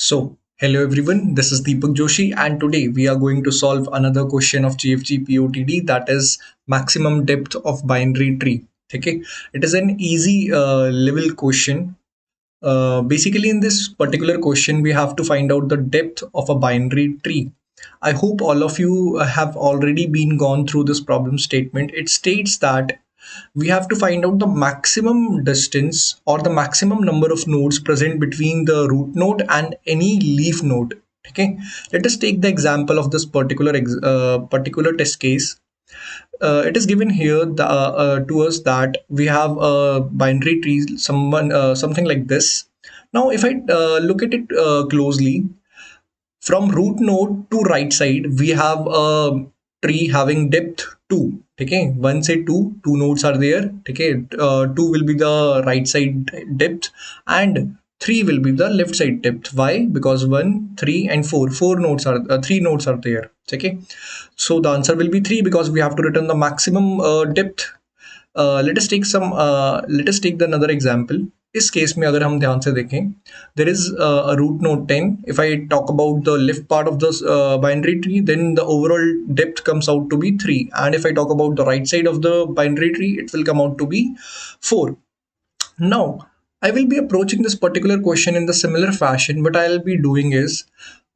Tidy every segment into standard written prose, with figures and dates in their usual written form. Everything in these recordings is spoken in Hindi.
Hello everyone, this is Deepak Joshi, and today we are going to solve another question of GFG POTD, that is maximum depth of binary tree. Okay, it is an easy level question. Basically, in this particular question, we have to find out the depth of a binary tree. I hope all of you have already been gone through this problem statement. It states that we have to find out the maximum distance or the maximum number of nodes present between the root node and any leaf node. Okay, let us take the example of this particular test case. It is given here to us that we have a binary tree, something like this. Now if I look at it closely, from root node to right side we have a tree having depth 2. Okay, 1 say 2 nodes are there. Okay, 2 will be the right side depth and 3 will be the left side depth. Why? Because 1 3 and 4 nodes are 3 nodes are there. Okay, so the answer will be 3 because we have to return the maximum depth. Let us take the another example. इस केस में अगर हम ध्यान से देखें, there is a root node 10. If I talk about the left part of this binary tree, then the overall depth comes out to be 3, and if I talk about the right side of the binary tree, it will come out to be 4. Now I will be approaching this particular question in the similar fashion. What I'll be doing is,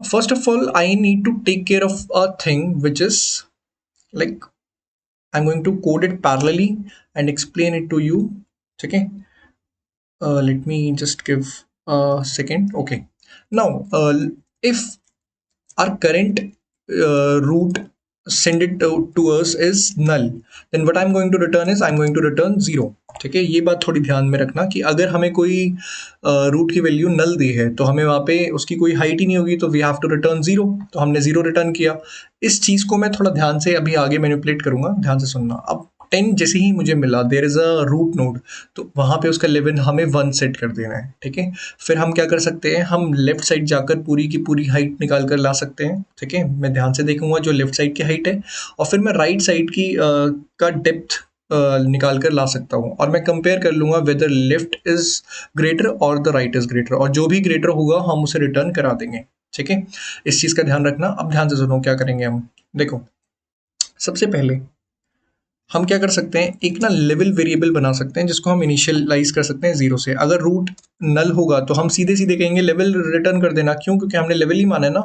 first of all, I need to take care of a thing which is like, I'm going to code it parallelly and explain it to you. Okay, let me just give a second. Okay, now if our current root send it to us is null, then what I'm going to return is I'm going to return 0. ठीक है, ये बात थोड़ी ध्यान में रखना कि अगर हमें कोई रूट की वैल्यू नल दी है तो हमें वहाँ पे उसकी कोई हाइट ही नहीं होगी, तो वी हैव टू रिटर्न 0. तो हमने 0 रिटर्न किया. इस चीज़ को मैं थोड़ा ध्यान से अभी आगे मैनिपुलेट करूंगा, ध्यान से सुनना. अब 10 जैसे ही मुझे मिला, there is a root node, तो वहाँ पे उसका लेवल हमें 1 सेट कर देना है. ठीक है, फिर हम क्या कर सकते हैं, हम लेफ्ट साइड जाकर पूरी की पूरी हाइट निकाल कर ला सकते हैं. ठीक है, मैं ध्यान से देखूंगा जो लेफ्ट साइड की हाइट है, और फिर मैं राइट साइड की का डेप्थ निकाल कर ला सकता हूँ, और मैं कंपेयर कर लूंगा वेदर लेफ्ट इज ग्रेटर और द राइट इज ग्रेटर, और जो भी ग्रेटर होगा हम उसे रिटर्न करा देंगे. ठीक है, इस चीज का ध्यान रखना. अब ध्यान से सुनो क्या करेंगे हम. देखो, सबसे पहले हम क्या कर सकते हैं, एक ना लेवल वेरिएबल बना सकते हैं जिसको हम इनिशियलाइज कर सकते हैं 0 से. अगर रूट नल होगा तो हम सीधे सीधे कहेंगे लेवल रिटर्न कर देना. क्यों? क्योंकि हमने लेवल ही माना है ना,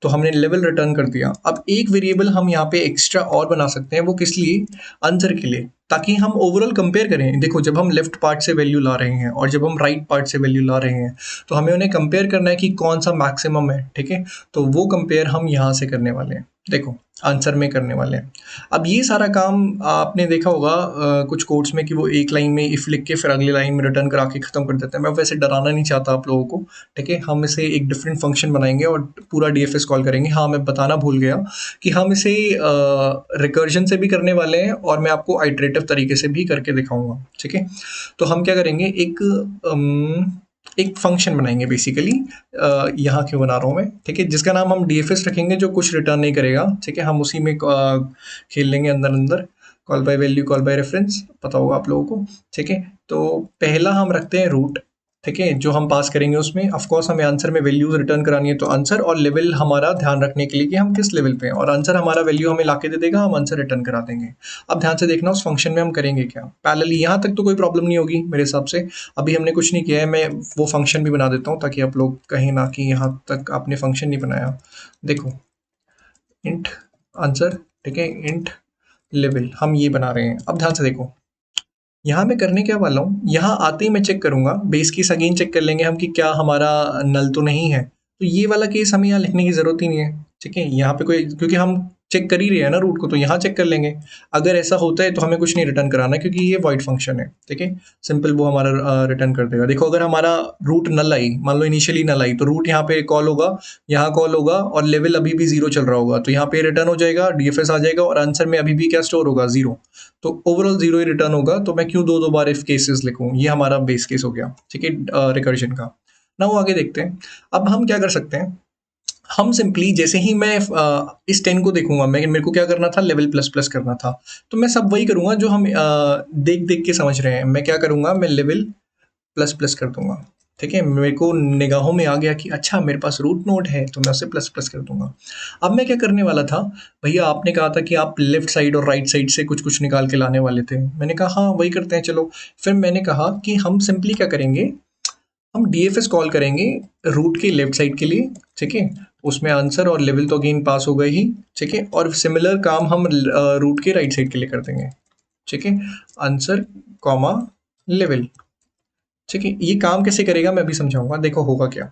तो हमने लेवल रिटर्न कर दिया. अब एक वेरिएबल हम यहाँ पे एक्स्ट्रा और बना सकते हैं. वो किस लिए? आंसर के लिए, ताकि हम ओवरऑल कंपेयर करें. देखो, जब हम लेफ्ट पार्ट से वैल्यू ला रहे हैं और जब हम राइट पार्ट से वैल्यू ला रहे हैं, तो हमें उन्हें कंपेयर करना है कि कौन सा मैक्सिमम है. ठीक है, तो वो कंपेयर हम यहाँ से करने वाले हैं. देखो, आंसर में करने वाले हैं. अब ये सारा काम आपने देखा होगा कुछ कोड्स में कि वो एक लाइन में इफ लिख के फिर अगली लाइन में रिटर्न करा के खत्म कर देते हैं. मैं वैसे डराना नहीं चाहता आप लोगों को. ठीक है, हम इसे एक डिफरेंट फंक्शन बनाएंगे और पूरा डीएफएस कॉल करेंगे. हाँ, मैं बताना भूल गया कि हम इसे रिकर्जन से भी करने वाले हैं और मैं आपको आइटरेटिव तरीके से भी करके दिखाऊंगा. ठीक है, तो हम क्या करेंगे, एक फंक्शन बनाएंगे बेसिकली. यहाँ क्यों बना रहा हूँ मैं, ठीक है, जिसका नाम हम डीएफएस रखेंगे, जो कुछ रिटर्न नहीं करेगा. ठीक है, हम उसी में खेल लेंगे अंदर अंदर. Call by value, call by reference, पता होगा आप लोगों को. ठीक है, तो पहला हम रखते हैं रूट. ठीक है, जो हम पास करेंगे उसमें ऑफकोर्स हमें आंसर में वैल्यूज रिटर्न करानी है, तो आंसर और लेवल हमारा ध्यान रखने के लिए कि हम किस लेवल पे हैं, और आंसर हमारा वैल्यू हमें लाके दे देगा, हम आंसर रिटर्न करा देंगे. अब ध्यान से देखना उस फंक्शन में हम करेंगे क्या. पैरेलली यहाँ तक तो कोई प्रॉब्लम नहीं होगी मेरे हिसाब से. अभी हमने कुछ नहीं किया है, मैं वो फंक्शन भी बना देता हूँ ताकि आप लोग कहें ना कि यहाँ तक आपने फंक्शन नहीं बनाया. देखो, इंट आंसर, ठीक है, इंट लेवल, हम ये बना रहे हैं. अब ध्यान से देखो, यहाँ मैं करने क्या वाला हूँ, यहाँ आते ही मैं चेक करूंगा, बेस केस अगेन चेक कर लेंगे हम कि क्या हमारा नल तो नहीं है. तो ये वाला केस हमें यहाँ लिखने की जरूरत ही नहीं है. ठीक है, यहाँ पे कोई, क्योंकि हम चेक कर ही रहे हैं ना रूट को, तो यहाँ चेक कर लेंगे. अगर ऐसा होता है तो हमें कुछ नहीं रिटर्न कराना, क्योंकि ये वॉइड फंक्शन है. ठीक है, सिंपल वो हमारा रिटर्न कर देगा. देखो, अगर हमारा रूट नल आई, मान लो इनिशियली नल आई, तो रूट यहाँ पे कॉल होगा, यहाँ कॉल होगा, और लेवल अभी भी 0 चल रहा होगा, तो यहाँ पे रिटर्न हो जाएगा, डीएफएस आ जाएगा, और आंसर में अभी भी क्या स्टोर होगा, 0. तो ओवरऑल 0 ही रिटर्न होगा. तो मैं क्यों दो बार इफ केसेस लिखूं, ये हमारा बेस केस हो गया. ठीक है, रिकर्जन का. ना वो आगे देखते हैं. अब हम क्या कर सकते हैं, हम सिंपली जैसे ही मैं इस 10 को देखूंगा, मेरे को क्या करना था, लेवल प्लस प्लस करना था, तो मैं सब वही करूंगा जो हम देख देख के समझ रहे हैं. मैं क्या करूंगा, मैं लेवल प्लस प्लस कर दूंगा. ठीक है, मेरे को निगाहों में आ गया कि अच्छा मेरे पास रूट नोड है, तो मैं उसे प्लस प्लस कर दूंगा। अब मैं क्या करने वाला था, भैया आपने कहा था कि आप लेफ्ट साइड और राइट साइड से कुछ कुछ निकाल के लाने वाले थे। मैंने कहा हाँ वही करते हैं चलो। फिर मैंने कहा कि हम सिंपली क्या करेंगे, हम डीएफएस कॉल करेंगे रूट की लेफ्ट साइड के लिए। ठीक है, उसमें आंसर और लेवल तो अगेन पास हो गए ही। ठीक है, और सिमिलर काम हम रूट के राइट साइड के लिए कर देंगे। ठीक है, आंसर कॉमा लेवल। ठीक है, ये काम कैसे करेगा मैं अभी समझाऊंगा। देखो होगा क्या,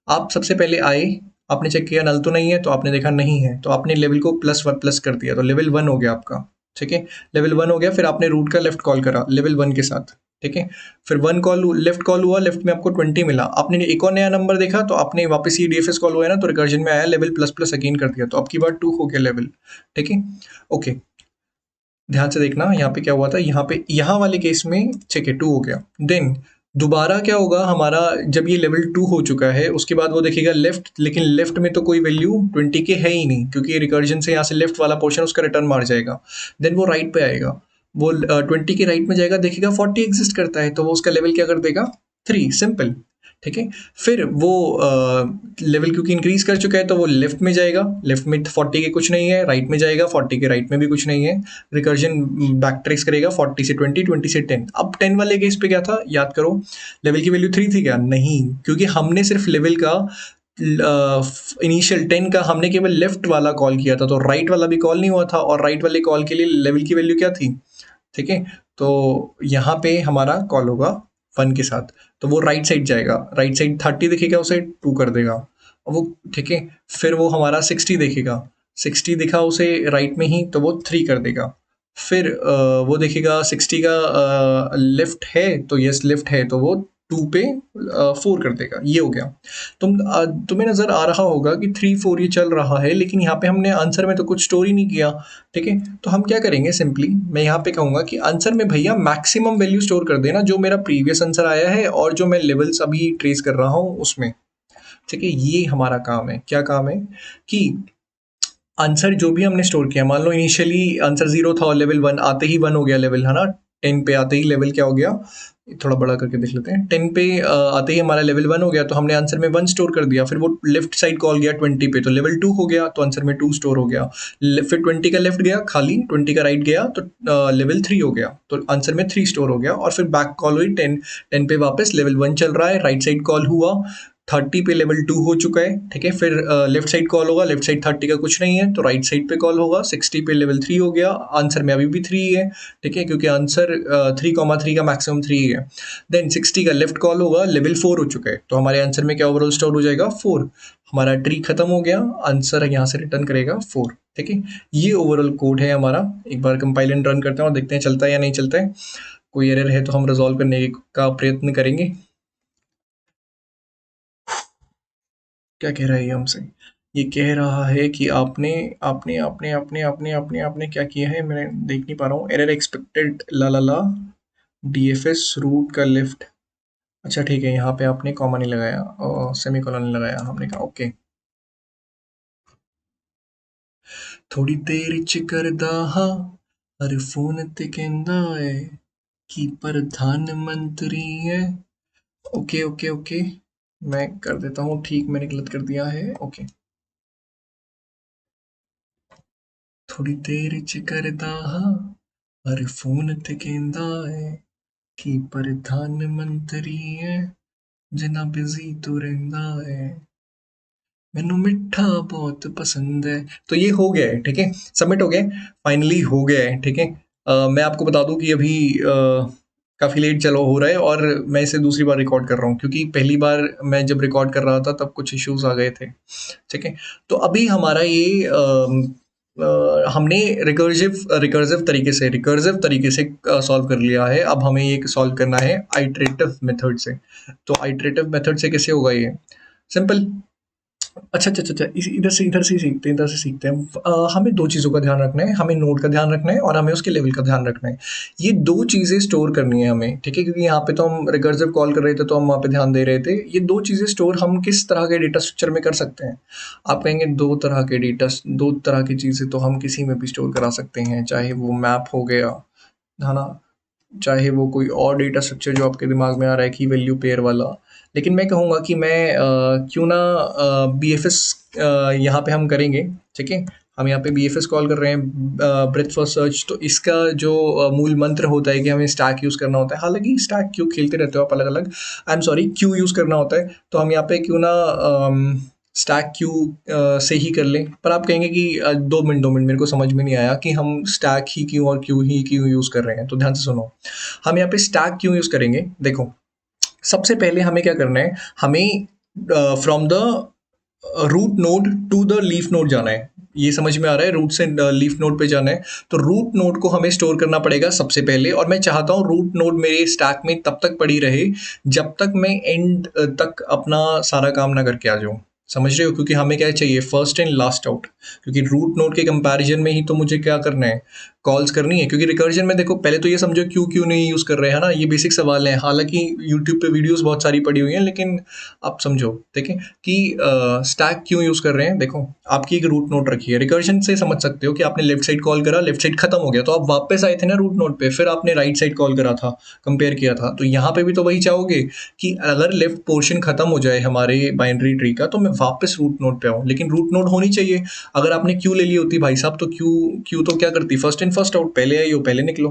आप सबसे पहले आए, आपने चेक किया नल तो नहीं है, तो आपने देखा नहीं है, तो आपने लेवल को प्लस वन प्लस कर दिया, तो लेवल वन हो गया आपका। ठीक है, लेवल वन हो गया। फिर आपने रूट का लेफ्ट कॉल करा लेवल वन के साथ। ठीक है, फिर वन कॉल लेफ्ट कॉल हुआ, लेफ्ट में आपको 20 मिला। आपने एक और नया नंबर देखा, तो आपने वापस ये डीएफएस कॉल हुआ है ना, तो रिकर्जन में आया लेवल प्लस प्लस अगेन कर दिया, तो आपकी बार 2 हो गया लेवल। ठीक है, ओके, ध्यान से देखना यहाँ पे क्या हुआ था, यहाँ पे यहाँ वाले केस में ठीक है 2 हो गया। देन दोबारा क्या होगा हमारा, जब ये लेवल 2 हो चुका है उसके बाद वो देखेगा लेफ्ट, लेकिन लेफ्ट में तो कोई वैल्यू 20 के है ही नहीं, क्योंकि रिकर्जन से यहाँ से लेफ्ट वाला पोर्शन उसका रिटर्न मार जाएगा। देन वो राइट पे आएगा, वो 20 के राइट में जाएगा, देखेगा 40 एग्जिस्ट करता है, तो वो उसका लेवल क्या कर देगा 3, सिंपल। ठीक है, फिर वो लेवल क्योंकि इंक्रीज कर चुका है तो वो लेफ्ट में जाएगा, लेफ्ट में 40 के कुछ नहीं है, राइट में जाएगा 40 के राइट में भी कुछ नहीं है, रिकर्जन बैक ट्रेस करेगा 40 से 20, 20 से 10। अब 10 वाले केस पे क्या था याद करो, लेवल की वैल्यू 3 थी क्या, नहीं, क्योंकि हमने सिर्फ लेवल का इनिशियल 10 का हमने केवल लेफ्ट वाला कॉल किया था, तो राइट वाला भी कॉल नहीं हुआ था, और राइट वाले कॉल के लिए लेवल की वैल्यू क्या थी। ठीक है, तो यहाँ पे हमारा कॉल होगा 1 के साथ, तो वो राइट साइड जाएगा, राइट साइड 30 दिखेगा उसे 2 कर देगा, और वो ठीक है, फिर वो हमारा 60 देखेगा, 60 दिखा उसे राइट में ही, तो वो 3 कर देगा। फिर वो देखेगा 60 का लेफ्ट है, तो यस लेफ्ट है, तो वो 2 पे 4 कर देगा। ये हो गया। तुम्हें नजर आ रहा होगा कि 3 4 ये चल रहा है, लेकिन यहाँ पे हमने आंसर में तो कुछ स्टोर ही नहीं किया। ठीक है, तो हम क्या करेंगे, सिंपली मैं यहाँ पे कहूंगा कि आंसर में भैया मैक्सिमम वैल्यू स्टोर कर देना जो मेरा प्रीवियस आंसर आया है और जो मैं लेवल्स अभी ट्रेस कर रहा हूँ उसमें। ठीक है, ये हमारा काम है। क्या काम है कि आंसर जो भी हमने स्टोर किया, मान लो इनिशियली आंसर 0 था और लेवल 1 आते ही 1 हो गया लेवल, है ना, 10 पे आते ही लेवल क्या हो गया, थोड़ा बड़ा करके देख लेते हैं, 10 पे आते ही हमारा लेवल 1 हो गया, तो हमने आंसर में 1 स्टोर कर दिया। फिर वो लेफ्ट साइड कॉल गया 20 पे, तो लेवल 2 हो गया, तो आंसर में 2 स्टोर हो गया। फिर 20 का लेफ्ट गया खाली, 20 का राइट गया, तो लेवल 3 हो गया, तो आंसर में 3 स्टोर हो गया। और फिर बैक कॉल हुई 10, 10 पे वापस लेवल 1 चल रहा है, राइट साइड कॉल हुआ, 30 पे लेवल 2 हो चुका है। ठीक है, फिर लेफ्ट साइड कॉल होगा, लेफ्ट साइड 30 का कुछ नहीं है, तो राइट साइड पे कॉल होगा, 60 पे लेवल 3 हो गया, आंसर में अभी भी 3 है। ठीक है, क्योंकि आंसर 3,3 का मैक्सिमम 3 है। देन 60 का लेफ्ट कॉल होगा, लेवल 4 हो चुका है, तो हमारे आंसर में क्या ओवरऑल स्टोर हो जाएगा 4। हमारा ट्री खत्म हो गया, आंसर यहाँ से रिटर्न करेगा 4। ठीक है, ये ओवरऑल कोड है हमारा। एक बार कंपाइल एंड रन करते हैं और देखते हैं चलता है या नहीं चलता है। कोई एरर है तो हम रिजॉल्व करने का प्रयत्न करेंगे। क्या कह रहा है ये हमसे, ये कह रहा है कि आपने आपने आपने आपने आपने आपने आपने क्या किया है, मैं देख नहीं पा रहा हूँ। एरर एक्सपेक्टेड ला ला ला, डीएफएस रूट का लेफ्ट। अच्छा ठीक है, यहाँ पे आपने कॉमा नहीं लगाया और सेमी कॉलन नहीं लगाया, हमने कहा ओके। थोड़ी देर च करदा हा हर फोन ते कहंदा है कि प्रधानमंत्री है। ओके ओके ओके, मैं कर देता हूँ ठीक, मैंने गलत कर दिया है। ओके, थोड़ी देर च करदा हा हर फोन ते कहंदा है कि प्रधानमंत्री है, जिन्ना बिजी तो रहंदा है, मैनू मिठा बहुत पसंद है। तो ये हो गया है, ठीक है, सबमिट हो गया है, फाइनली हो गया है। ठीक है, मैं आपको बता दूं कि अभी काफ़ी लेट चलो हो रहा है, और मैं इसे दूसरी बार रिकॉर्ड कर रहा हूँ, क्योंकि पहली बार मैं जब रिकॉर्ड कर रहा था तब कुछ इश्यूज आ गए थे। ठीक है, तो अभी हमारा ये हमने रिकर्सिव रिकर्सिव तरीके से सॉल्व कर लिया है। अब हमें ये सॉल्व करना है आइटरेटिव मेथड से। तो आइटरेटिव मेथड से कैसे होगा ये, सिंपल। अच्छा अच्छा अच्छा अच्छा, इधर से ही सीखते हैं, इधर से सीखते हैं। हमें दो चीज़ों का ध्यान रखना है, हमें नोड का ध्यान रखना है और हमें उसके लेवल का ध्यान रखना है। ये दो चीज़ें स्टोर करनी है हमें, ठीक है, क्योंकि यहाँ पे तो हम रिकर्सिव कॉल कर रहे थे तो हम वहाँ पे ध्यान दे रहे थे। ये दो चीज़ें स्टोर हम किस तरह के डेटा स्ट्रक्चर में कर सकते हैं। आप कहेंगे दो तरह की चीज़ें तो हम किसी में भी स्टोर करा सकते हैं, चाहे वो मैप हो गया, है ना, चाहे वो कोई और डेटा स्ट्रक्चर जो आपके दिमाग में आ रहा है की वैल्यू पेयर वाला, लेकिन मैं कहूँगा कि मैं क्यों ना BFS यहाँ पे हम करेंगे, ठीक है। हम यहाँ पे BFS कॉल कर रहे हैं, ब्रेथ फर्स्ट सर्च। तो इसका जो मूल मंत्र होता है कि हमें स्टैक यूज़ करना होता है। हालांकि स्टैक क्यों खेलते रहते हो आप अलग अलग, I am sorry, Q use करना होता है। तो हम यहाँ पे क्यों ना स्टैक क्यू से ही कर लें। पर आप कहेंगे कि 2 मिनट मेरे को समझ में नहीं आया कि हम स्टैक ही क्यों और क्यों यूज़ कर रहे हैं। तो ध्यान से सुनो, हम यहाँ पे स्टैक क्यों यूज़ करेंगे। देखो, सबसे पहले हमें क्या करना है, हमें from the root node to the leaf node जाना है। ये समझ में आ रहा है, रूट से लीफ नोड पे जाना है। तो रूट नोड को हमें स्टोर करना पड़ेगा सबसे पहले, और मैं चाहता हूँ रूट नोड मेरे स्टैक में तब तक पड़ी रहे जब तक मैं एंड तक अपना सारा काम ना करके आ जाऊँ। समझ रहे हो, क्योंकि हमें क्या चाहिए, फर्स्ट एंड लास्ट आउट। क्योंकि रूट नोड के कंपैरिजन में ही तो मुझे क्या करना है, कॉल्स करनी है। क्योंकि रिकर्जन में देखो, पहले तो ये समझो क्यों क्यों नहीं यूज़ कर रहे हैं ना, ये बेसिक सवाल है। हालांकि यूट्यूब पे वीडियोस बहुत सारी पड़ी हुई हैं, लेकिन आप समझो, देखें कि स्टैक क्यों यूज़ कर रहे हैं। देखो, आपकी एक रूट नोड रखी है, रिकर्जन से समझ सकते हो कि आपने लेफ्ट साइड कॉल करा, लेफ्ट साइड खत्म हो गया, तो आप वापस आए थे ना रूट नोड पे, फिर आपने राइट साइड कॉल करा था, कंपेयर किया था। तो यहाँ पे भी तो वही चाहोगे कि अगर लेफ्ट पोर्शन खत्म हो जाए हमारे बाइनरी ट्री का, तो मैं वापस रूट नोड पे आऊँ। लेकिन रूट नोड होनी चाहिए। अगर आपने क्यू ले ली होती भाई साहब, तो क्यू क्यू तो क्या करती, फर्स्ट इन फर्स्ट आउट, पहले आई हो पहले निकलो,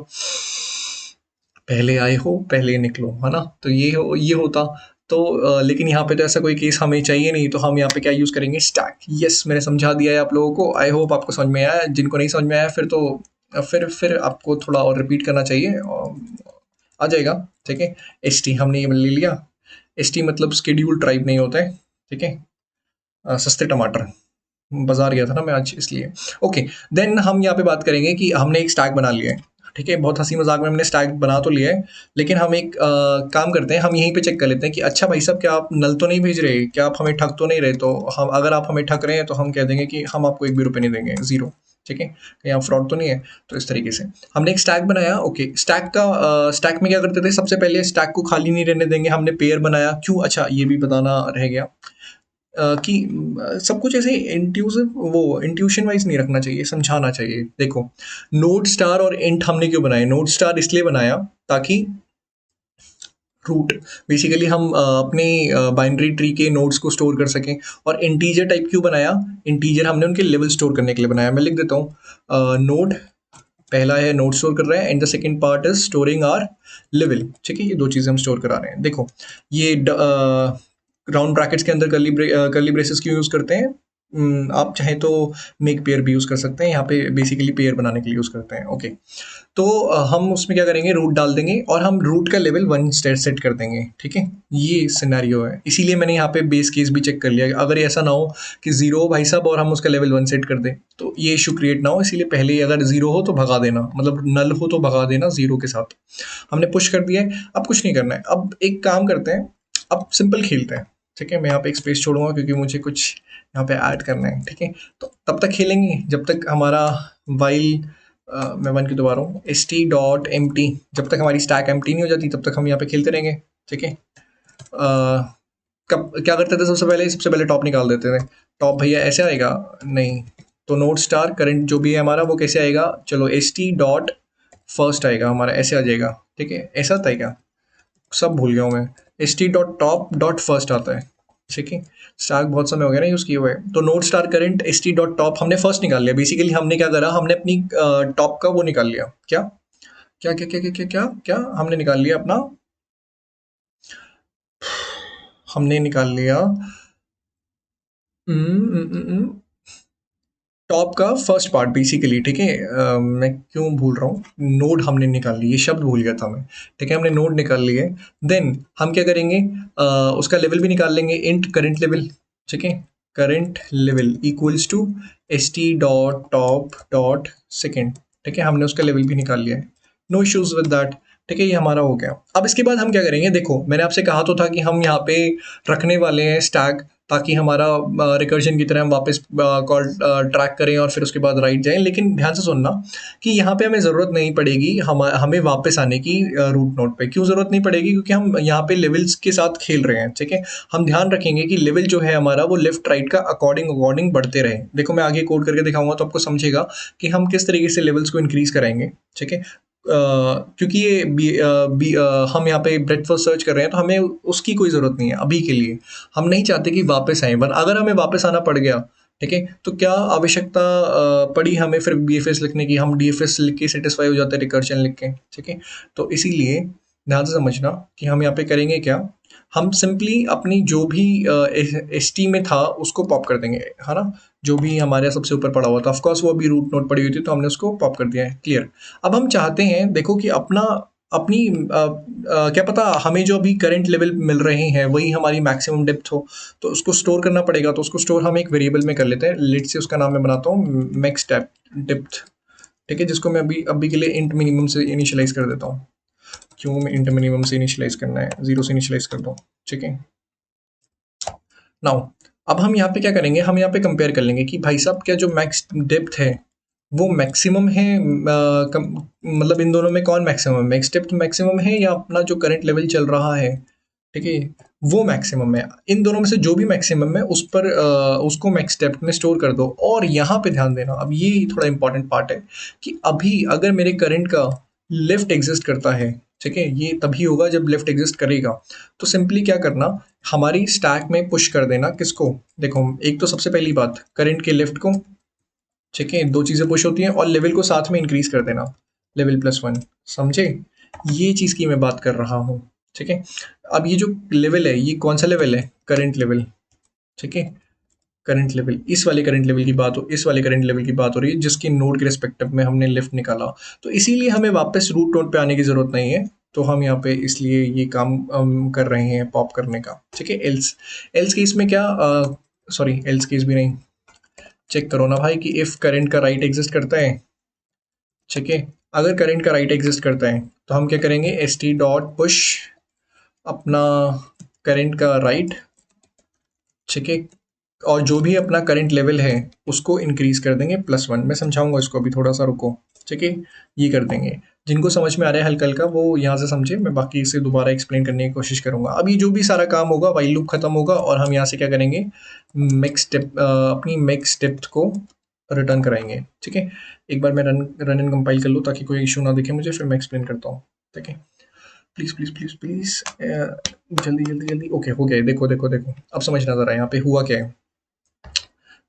पहले आए हो पहले निकलो, है ना। तो ये होता। तो लेकिन यहाँ पे तो ऐसा कोई केस हमें चाहिए नहीं। तो हम यहाँ पे क्या यूज़ करेंगे, स्टैक। यस, मैंने समझा दिया है आप लोगों को। आई होप आपको समझ में आया। जिनको नहीं समझ में आया, फिर तो फिर आपको थोड़ा और रिपीट करना चाहिए, और आ जाएगा, ठीक है। ST हमने ये ले लिया। ST मतलब शेड्यूल ट्राइब नहीं होता है, ठीक है। सस्ते टमाटर, बाजार गया था ना मैं आज, इसलिए। ओके, देन हम यहाँ पे बात करेंगे कि हमने एक स्टैक बना लिया है, ठीक है। बहुत हंसी मजाक में हमने स्टैक बना तो लिया है, लेकिन हम एक काम करते हैं, हम यहीं पे चेक कर लेते हैं कि अच्छा भाई साहब, क्या आप नल तो नहीं भेज रहे, क्या आप हमें ठग तो नहीं रहे। तो हम, अगर आप हमें ठग रहे हैं, तो हम कह देंगे कि हम आपको 1 भी रुपये नहीं देंगे, जीरो, ठीक है। कहीं आप फ्रॉड तो नहीं है। तो इस तरीके से हमने एक स्टैक बनाया। ओके, स्टैक में क्या करते थे, सबसे पहले स्टैक को खाली नहीं रहने देंगे, हमने पेयर बनाया। क्यों, अच्छा ये भी बताना रह गया कि सब कुछ ऐसे इंट्यूशन वाइज नहीं रखना चाहिए, समझाना चाहिए। देखो, नोड स्टार और इंट हमने क्यों बनाए, नोड स्टार इसलिए बनाया ताकि रूट, बेसिकली हम अपने बाइनरी ट्री के नोड्स को स्टोर कर सकें। और इंटीजर टाइप क्यों बनाया, इंटीजर हमने उनके लेवल स्टोर करने के लिए बनाया। मैं लिख देता हूँ, नोड पहला है नोड स्टोर कर रहे हैं, and the second part is storing R level, ठीक है। ये 2 चीज़ें हम स्टोर करा रहे हैं। देखो, ये राउंड ब्रैकेट्स के अंदर कर्ली ब्रेसेस क्यों यूज़ करते हैं, आप चाहें तो मेक पेयर भी यूज़ कर सकते हैं। यहाँ पे बेसिकली पेयर बनाने के लिए यूज़ करते हैं। ओके, तो हम उसमें क्या करेंगे, रूट डाल देंगे, और हम रूट का लेवल 1 सेट कर देंगे, ठीक है। ये सिनेरियो है, इसीलिए मैंने यहाँ पे बेस केस भी चेक कर लिया। अगर ऐसा ना हो कि 0 हो भाई साहब और हम उसका लेवल 1 सेट कर दें, तो ये इशू क्रिएट ना हो, इसीलिए पहले ही अगर 0 हो तो भगा देना, मतलब नल हो तो भगा देना 0 के साथ। हमने पुश कर दिया है, अब कुछ नहीं करना है। अब एक काम करते हैं, अब सिंपल खेलते हैं, ठीक है। मैं यहाँ पे एक स्पेस छोड़ूंगा क्योंकि मुझे कुछ यहाँ पे ऐड करना है, ठीक है। तो तब तक खेलेंगे जब तक हमारा वाइल, मैं 1 की दोबारा हूँ, st.empty, जब तक हमारी स्टैक एम्प्टी नहीं हो जाती तब तक हम यहाँ पे खेलते रहेंगे, ठीक है। कब क्या करते थे, सबसे पहले टॉप निकाल देते थे। टॉप भैया ऐसे आएगा, नहीं तो नोड स्टार करंट जो भी है हमारा वो कैसे आएगा, चलो st.first आएगा हमारा, ऐसे आ जाएगा, ठीक है। ऐसा था क्या, सब भूल गया हूँ मैं। st.top.first आता है, ठीक है। स्टार बहुत समय हो गया ना यूज़ किए हुए। तो नोड स्टार करंट st.top हमने फर्स्ट निकाल लिया। बेसिकली हमने क्या करा, हमने अपनी टॉप का वो निकाल लिया, क्या क्या क्या क्या क्या क्या क्या क्या हमने निकाल लिया अपना, हमने निकाल लिया टॉप का फर्स्ट पार्ट बेसिकली, ठीक है। मैं क्यों भूल रहा हूँ, नोड हमने निकाल ली, ये शब्द भूल गया था मैं, ठीक है। हमने नोड निकाल लिए, देन हम क्या करेंगे, उसका लेवल भी निकाल लेंगे, इंट करंट लेवल, ठीक है। Current level equals to st.top.second, ठीक है। हमने उसका लेवल भी निकाल लिया है, नो इश्यूज विद दैट, ठीक है। ये हमारा हो गया। अब इसके बाद हम क्या करेंगे, देखो मैंने आपसे कहा तो था कि हम यहाँ पे रखने वाले हैं स्टैक, ताकि हमारा रिकर्जन की तरह हम वापस कॉल ट्रैक करें और फिर उसके बाद राइट जाएं। लेकिन ध्यान से सुनना कि यहाँ पे हमें ज़रूरत नहीं पड़ेगी हमें वापस आने की रूट नोड पे। क्यों ज़रूरत नहीं पड़ेगी, क्योंकि हम यहाँ पे लेवल्स के साथ खेल रहे हैं, ठीक है। हम ध्यान रखेंगे कि लेवल जो है हमारा वो लेफ्ट राइट का अकॉर्डिंग बढ़ते रहे। देखो मैं आगे कोड करके दिखाऊंगा तो आपको समझेगा कि हम किस तरीके से लेवल्स को इंक्रीज कराएंगे, ठीक है। क्योंकि ये हम यहाँ पे ब्रेथ फर्स्ट सर्च कर रहे हैं तो हमें उसकी कोई ज़रूरत नहीं है अभी के लिए। हम नहीं चाहते कि वापस आए, पर अगर हमें वापस आना पड़ गया, ठीक है, तो क्या आवश्यकता पड़ी हमें फिर बीएफएस लिखने की? हम डीएफएस लिख के सेटिस्फाई हो जाते हैं रिकर्शन लिख के, ठीक है। तो इसीलिए ध्यान से समझना कि हम यहाँ पे करेंगे क्या। हम सिंपली अपनी जो भी एस टी में था उसको पॉप कर देंगे, है ना। जो भी हमारे सबसे ऊपर पड़ा हुआ था, ऑफकोर्स वो अभी रूट नोट पड़ी हुई थी तो हमने उसको पॉप कर दिया है, क्लियर। अब हम चाहते हैं, देखो कि अपनी क्या पता हमें जो अभी करंट लेवल मिल रहे हैं वही हमारी मैक्सिमम डेप्थ हो, तो उसको स्टोर करना पड़ेगा। तो उसको स्टोर हम एक वेरिएबल में कर लेते हैं। लेट से उसका नाम मैं बनाता हूँ मैक्स डेप्थ, ठीक है, जिसको मैं अभी अभी के लिए इंट मिनिमम से इनिशियलाइज कर देता हूँ। क्यों मैं इंट मिनिमम से इनिशियलाइज करना है, 0 से इनिशियलाइज कर दो, ठीक है। नाउ अब हम यहाँ पे क्या करेंगे, हम यहाँ पे कंपेयर कर लेंगे कि भाई साहब क्या जो मैक्स डेप्थ है वो मैक्सिमम है, मतलब इन दोनों में कौन मैक्सिमम है, मैक्स डेप्थ मैक्सिमम है या अपना जो करंट लेवल चल रहा है, ठीक है, वो मैक्सिमम है। इन दोनों में से जो भी मैक्सिमम है उस पर उसको मैक्स डेप्थ में स्टोर कर दो। और यहाँ पे ध्यान देना, अब ये थोड़ा इंपॉर्टेंट पार्ट है कि अभी अगर मेरे करंट का लिफ्ट एग्जिस्ट करता है, ठीक है, ये तभी होगा जब लिफ्ट एग्जिस्ट करेगा। तो सिंपली क्या करना, हमारी स्टैक में पुश कर देना किसको, देखो एक तो सबसे पहली बात करंट के लिफ्ट को, ठीक है, दो चीज़ें पुश होती हैं, और लेवल को साथ में इंक्रीज कर देना, लेवल +1, समझे, ये चीज़ की मैं बात कर रहा हूँ, ठीक है। अब ये जो लेवल है ये कौन सा लेवल है, करंट लेवल, ठीक है, करंट लेवल, इस वाले करंट लेवल की बात हो, इस वाले करंट लेवल की बात हो रही है जिसकी नोड के रिस्पेक्टिव में हमने लिफ्ट निकाला। तो इसीलिए हमें वापस रूट नोड पे आने की जरूरत नहीं है, तो हम यहाँ पे इसलिए ये काम कर रहे हैं पॉप करने का, ठीक है। एल्स एल्स केस में क्या, सॉरी एल्स केस भी नहीं, चेक करो ना भाई कि इफ करंट का राइट एग्जिस्ट करता है, ठीक है, अगर करंट का राइट एग्जिस्ट करता है तो हम क्या करेंगे, एस टी डॉट पुश अपना करंट का राइट, ठीक है, और जो भी अपना करंट लेवल है उसको इंक्रीज कर देंगे +1। मैं समझाऊंगा इसको, अभी थोड़ा सा रुको, ठीक है, ये कर देंगे। जिनको समझ में आ रहा है हल्का हल्का वो यहाँ से समझे, मैं बाकी इसे दोबारा एक्सप्लेन करने की कोशिश करूंगा। अभी जो भी सारा काम होगा वाइल लूप खत्म होगा और हम यहाँ से क्या करेंगे, मैक्स डेप्थ, अपनी मैक्स डेप्थ को रिटर्न कराएंगे, ठीक है। एक बार मैं रन एंड कंपाइल कर लूँ ताकि कोई इशू ना दिखे मुझे, फिर मैं एक्सप्लेन करता हूँ, ठीक है। प्लीज प्लीज प्लीज प्लीज, जल्दी जल्दी जल्दी, ओके हो गया, देखो देखो देखो, अब समझ ना जरा यहाँ पे हुआ क्या है।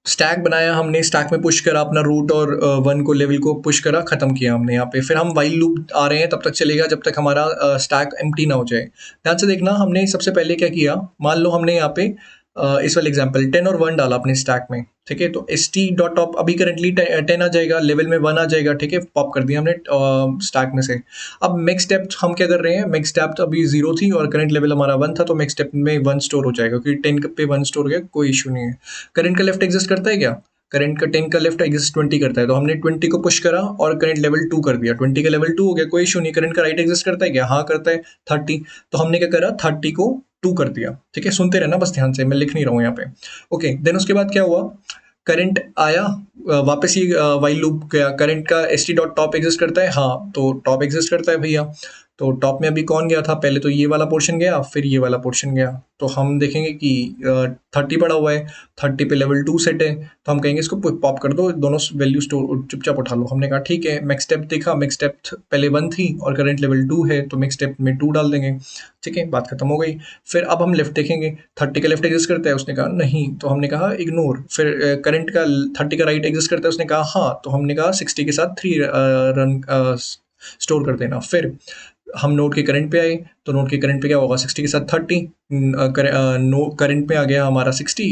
स्टैक बनाया हमने, स्टैक में पुश करा अपना रूट और 1 को, लेवल को पुश करा, खत्म किया हमने यहाँ पे। फिर हम वाइल लूप आ रहे हैं, तब तक चलेगा जब तक हमारा स्टैक एम्प्टी ना हो जाए। ध्यान से देखना, हमने सबसे पहले क्या किया, मान लो हमने यहाँ पे इस वाले एग्जांपल 10 और 1 डाला अपने स्टैक में, ठीक है, तो एस टी डॉट टॉप अभी करेंटली 10 आ जाएगा, लेवल में 1 आ जाएगा, ठीक है, पॉप कर दिया हमने स्टैक में से। अब मैक्स डेप्थ हम क्या कर रहे हैं, मैक्स डेप्थ अभी 0 थी और करंट लेवल हमारा 1 था, तो मैक्स डेप्थ में 1 स्टोर हो जाएगा क्योंकि 10 पे 1 स्टोर हो गया, कोई इशू नहीं है। करंट का लेफ्ट एग्जिस्ट करता है क्या, करंट का 10 का लेफ्ट एग्जिस्ट 20 करता है, तो हमने 20 को पुश करा और करंट लेवल 2 कर दिया, 20 का लेवल 2 हो गया, कोई इशू नहीं। करंट का राइट एग्जिस्ट करता है क्या, हाँ करता है, 30, तो हमने क्या करा, 30 को 2 कर दिया, ठीक है। सुनते रहना बस ध्यान से, मैं लिख नहीं रहा हूँ यहाँ पे, ओके। देन उसके बाद क्या हुआ, करंट आया, वापस ये वाइल लूप गया, करंट का S T dot top exist करता है, हाँ तो टॉप एग्जिस्ट करता है भैया। तो टॉप में अभी कौन गया था, पहले तो ये वाला पोर्शन गया, फिर ये वाला पोर्शन गया, तो हम देखेंगे कि 30 पड़ा हुआ है, 30 पे लेवल 2 सेट है, तो हम कहेंगे इसको पॉप कर दो, दोनों वैल्यू स्टोर चुपचाप उठा लो। हमने कहा ठीक है, मैक्स डेप्थ देखा, मैक्स डेप्थ पहले 1 थी और करंट लेवल 2 है, तो मैक्स डेप्थ में 2 डाल देंगे, ठीक है, बात खत्म हो गई। फिर अब हम लेफ्ट देखेंगे, 30 का लेफ्ट एग्जिस्ट करता है, उसने कहा नहीं, तो हमने कहा इग्नोर। फिर करंट का 30 का राइट एग्जिस्ट करता है, उसने कहा हाँ, तो हमने कहा 60 के साथ 3 रन स्टोर कर देना। फिर हम नोड के करंट पे आए, तो नोड के करंट पे क्या होगा, 60 के साथ 30, करंट पे आ गया हमारा 60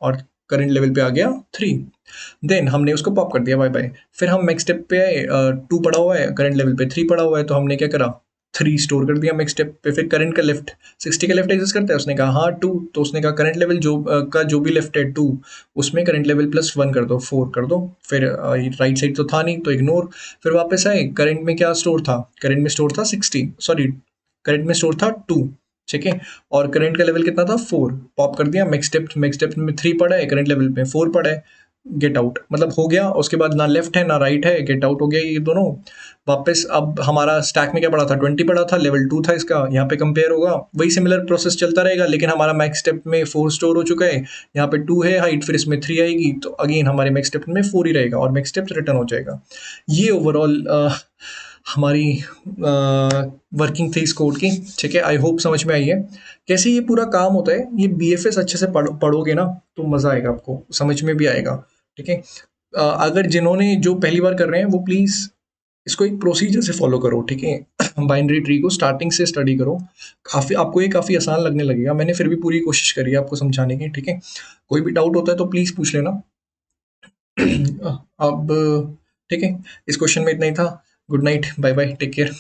और करंट लेवल पे आ गया 3। देन हमने उसको पॉप कर दिया, बाय बाय। फिर हम नेक्स्ट स्टेप पे आए, 2 पड़ा हुआ है, करंट लेवल पे 3 पड़ा हुआ है, तो हमने क्या करा, 3 स्टोर कर दिया नेक्स्ट स्टेप पे। फिर करंट का लेफ्ट 60 का लेफ्ट एग्जिस्ट करता है, उसने कहा हाँ 2, तो उसने कहा करंट लेवल का जो भी लेफ्ट है 2, उसमें करंट लेवल +1 कर दो, 4 कर दो। फिर राइट साइड तो था नहीं तो इग्नोर। फिर वापस आए, करंट में क्या स्टोर था, करंट में स्टोर था 60, सॉरी करंट में स्टोर था 2, ठीक है, और करंट का लेवल कितना था 4, पॉप कर दिया नेक्स्ट स्टेप में 3 पड़ा है, करंट लेवल में 4 पड़ा है, गेट आउट, मतलब हो गया। उसके बाद ना लेफ्ट है ना राइट है, गेट आउट हो गया ये दोनों। वापस अब हमारा स्टैक में क्या पड़ा था, 20 पड़ा था, लेवल 2 था इसका, यहाँ पे कंपेयर होगा, वही सिमिलर प्रोसेस चलता रहेगा, लेकिन हमारा मैक्स स्टेप में 4 स्टोर हो चुका है, यहाँ पे 2 है हाइट, फिर इसमें 3 आएगी, तो अगेन हमारे मैक्स स्टेप में 4 ही रहेगा और मैक्स स्टेप रिटर्न हो जाएगा। ये ओवरऑल हमारी वर्किंग थी इस कोड की। ठीक है, आई होप समझ में आई है कैसे ये पूरा काम होता है। ये BFS अच्छे से पढ़ोगे ना तो मज़ा आएगा, आपको समझ में भी आएगा। ठीक है, अगर जिन्होंने जो पहली बार कर रहे हैं वो प्लीज़ इसको एक प्रोसीजर से फॉलो करो। ठीक है, बाइनरी ट्री को स्टार्टिंग से स्टडी करो। काफ़ी आपको ये काफ़ी आसान लगने लगेगा। मैंने फिर भी पूरी कोशिश करी है आपको समझाने की। ठीक है, कोई भी डाउट होता है तो प्लीज़ पूछ लेना। अब ठीक है, इस क्वेश्चन में इतना ही था। Good night, bye bye, take care.